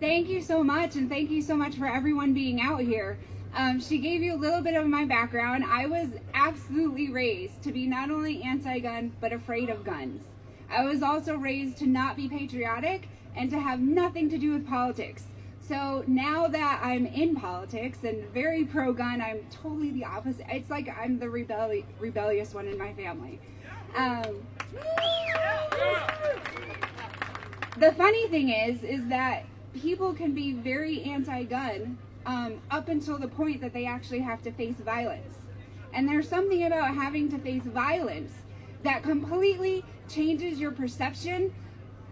Thank you so much, and thank you so much for everyone being out here. She gave you a little bit of my background. I was absolutely raised to be not only anti-gun, but afraid of guns. I was also raised to not be patriotic and to have nothing to do with politics. So now that I'm in politics and very pro-gun, I'm totally the opposite. It's like I'm the rebellious one in my family. The funny thing is that people can be very anti-gun up until the point that they actually have to face violence. And there's something about having to face violence that completely changes your perception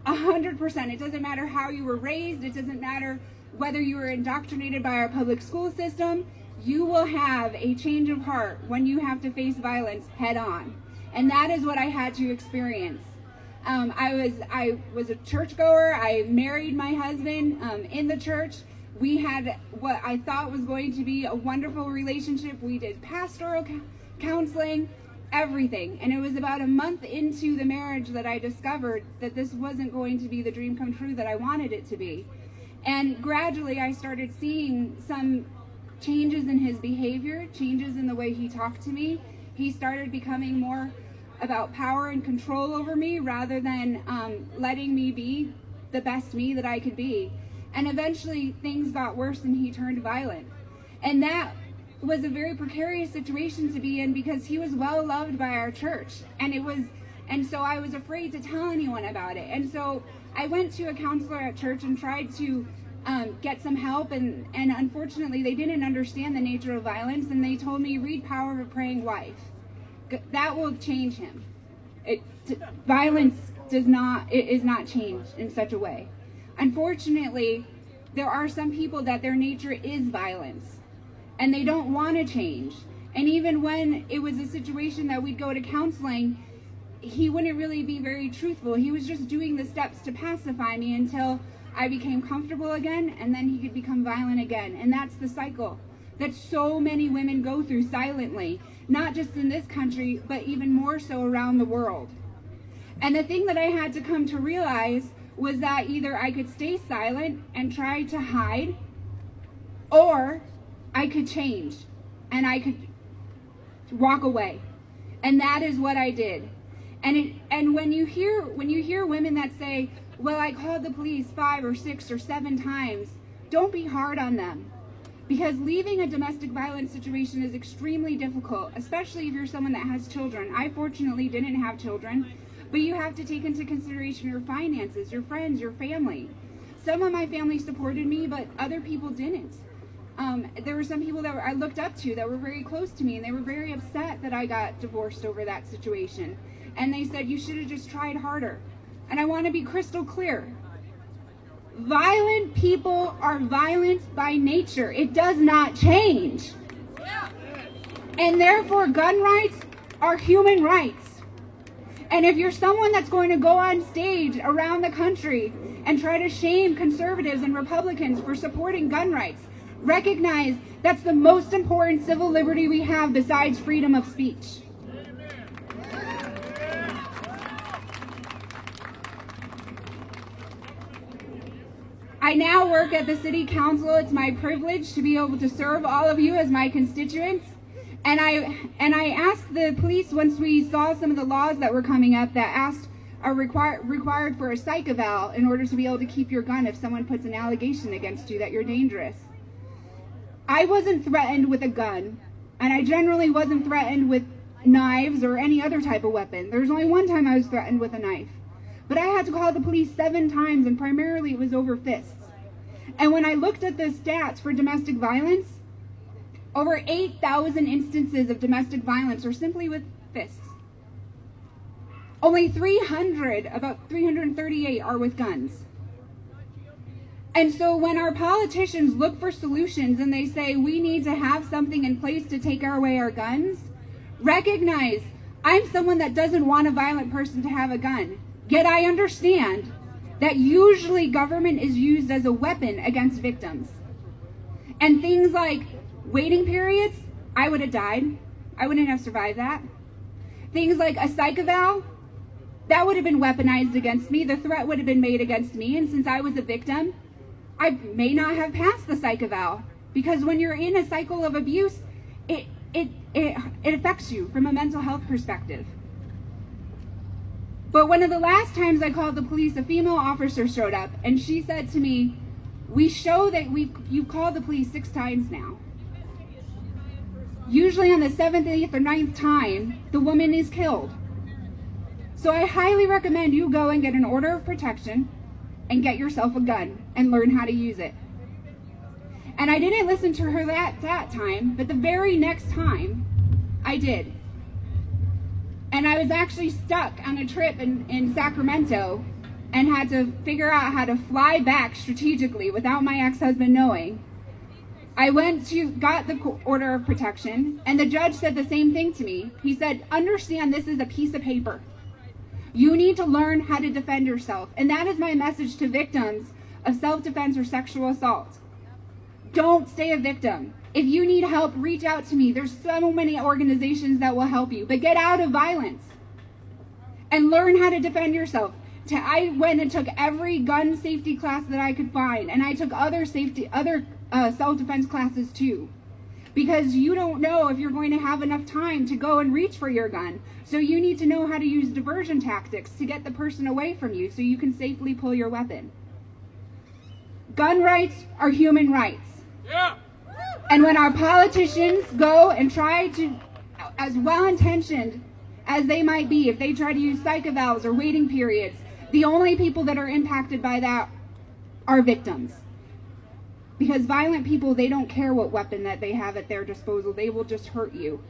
100%. It doesn't matter how you were raised. It doesn't matter whether you were indoctrinated by our public school system. You will have a change of heart when you have to face violence head on. And that is what I had to experience. I was a churchgoer. I married my husband in the church. We had what I thought was going to be a wonderful relationship. We did pastoral counseling, everything. And it was about a month into the marriage that I discovered that this wasn't going to be the dream come true that I wanted it to be. And gradually I started seeing some changes in his behavior, changes in the way he talked to me. He started becoming more about power and control over me rather than letting me be the best me that I could be. And eventually things got worse and he turned violent. And that was a very precarious situation to be in because he was well loved by our church. And so I was afraid to tell anyone about it. And so I went to a counselor at church and tried to get some help, and unfortunately they didn't understand the nature of violence, and they told me, read Power of a Praying Wife. That will change him. Violence is not changed in such a way. Unfortunately, there are some people that their nature is violence, and they don't want to change. And even when it was a situation that we'd go to counseling, he wouldn't really be very truthful. He was just doing the steps to pacify me until I became comfortable again, and then he could become violent again. And that's the cycle that so many women go through silently, not just in this country, but even more so around the world. And the thing that I had to come to realize was that either I could stay silent and try to hide, or I could change and I could walk away. And that is what I did. And when you hear women that say, well, I called the police 5 or 6 or 7 times, don't be hard on them. Because leaving a domestic violence situation is extremely difficult, especially if you're someone that has children. I fortunately didn't have children, but you have to take into consideration your finances, your friends, your family. Some of my family supported me, but other people didn't. There were some people that I looked up to that were very close to me, and they were very upset that I got divorced over that situation. And they said, you should have just tried harder. And I want to be crystal clear. Violent people are violent by nature. It does not change. And therefore, gun rights are human rights. And if you're someone that's going to go on stage around the country and try to shame conservatives and Republicans for supporting gun rights, recognize that's the most important civil liberty we have besides freedom of speech. I now work at the City Council. It's my privilege to be able to serve all of you as my constituents. And I asked the police, once we saw some of the laws that were coming up that are required for a psych eval in order to be able to keep your gun if someone puts an allegation against you that you're dangerous. I wasn't threatened with a gun, and I generally wasn't threatened with knives or any other type of weapon. There was only one time I was threatened with a knife. But I had to call the police 7 times, and primarily it was over fists. And when I looked at the stats for domestic violence, over 8,000 instances of domestic violence are simply with fists. Only 300, about 338, are with guns. And so when our politicians look for solutions and they say we need to have something in place to take away our guns, recognize I'm someone that doesn't want a violent person to have a gun. Yet I understand that usually government is used as a weapon against victims. And things like waiting periods, I would have died. I wouldn't have survived that. Things like a psych eval, that would have been weaponized against me. The threat would have been made against me. And since I was a victim, I may not have passed the psych eval, because when you're in a cycle of abuse, it affects you from a mental health perspective. But one of the last times I called the police, a female officer showed up, and she said to me, we show that you've called the police 6 times now. Usually on the 7th, 8th, or 9th time, the woman is killed. So I highly recommend you go and get an order of protection and get yourself a gun and learn how to use it. And I didn't listen to her that time, but the very next time, I did. And I was actually stuck on a trip in Sacramento and had to figure out how to fly back strategically without my ex-husband knowing. I got the order of protection, and the judge said the same thing to me. He said, understand this is a piece of paper. You need to learn how to defend yourself. And that is my message to victims of self-defense or sexual assault. Don't stay a victim. If you need help, reach out to me. There's so many organizations that will help you. But get out of violence and learn how to defend yourself. I went and took every gun safety class that I could find, and I took other self-defense classes too. Because you don't know if you're going to have enough time to go and reach for your gun. So you need to know how to use diversion tactics to get the person away from you so you can safely pull your weapon. Gun rights are human rights. Yeah. And when our politicians go and try to, as well-intentioned as they might be, if they try to use psych evals or waiting periods, the only people that are impacted by that are victims. Because violent people, they don't care what weapon that they have at their disposal. They will just hurt you.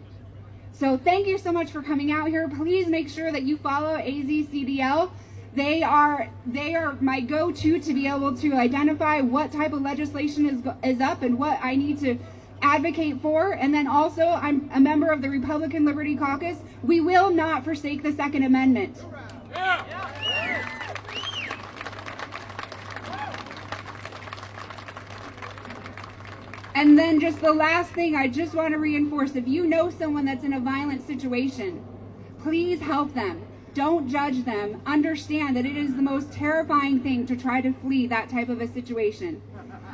So thank you so much for coming out here. Please make sure that you follow AZCDL. They are my go-to to be able to identify what type of legislation is up and what I need to advocate for. And then also, I'm a member of the Republican Liberty Caucus. We will not forsake the Second Amendment. And then just the last thing, I just want to reinforce, if you know someone that's in a violent situation, please help them. Don't judge them. Understand that it is the most terrifying thing to try to flee that type of a situation.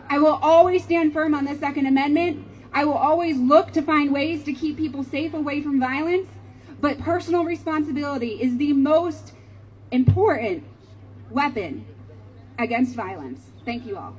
I will always stand firm on the Second Amendment. I will always look to find ways to keep people safe away from violence, but personal responsibility is the most important weapon against violence. Thank you all.